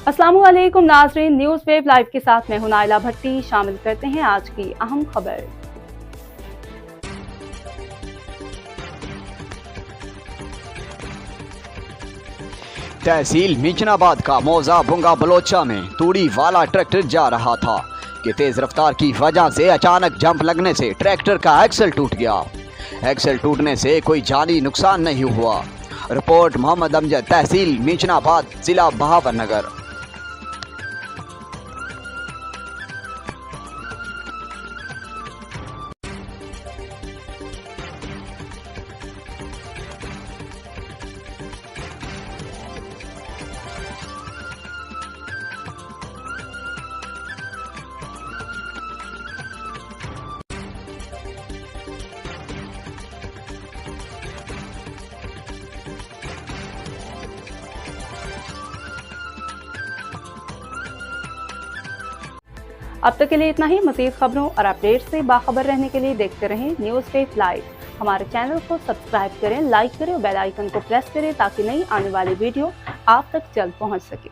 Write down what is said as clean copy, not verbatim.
अस्सलामु अलैकुम नाज़रीन, न्यूज़ वेव लाइव के साथ मैं हूं नाइला भट्टी। शामिल करते हैं आज की अहम खबर। तहसील मीचनाबाद का मौजा बुंगा बलोचा में तूड़ी वाला ट्रैक्टर जा रहा था कि तेज रफ्तार की वजह से अचानक जंप लगने से ट्रैक्टर का एक्सल टूट गया। एक्सल टूटने से कोई जानी नुकसान नहीं हुआ। रिपोर्ट मोहम्मद अमजद, तहसील मीचनाबाद, जिला बहावलनगर। अब तक के लिए इतना ही। मज़ीद खबरों और अपडेट से बाखबर रहने के लिए देखते रहें न्यूज़ वेव लाइव। हमारे चैनल को सब्सक्राइब करें, लाइक करें और बेल आइकन को प्रेस करें ताकि नई आने वाली वीडियो आप तक जल्द पहुंच सके।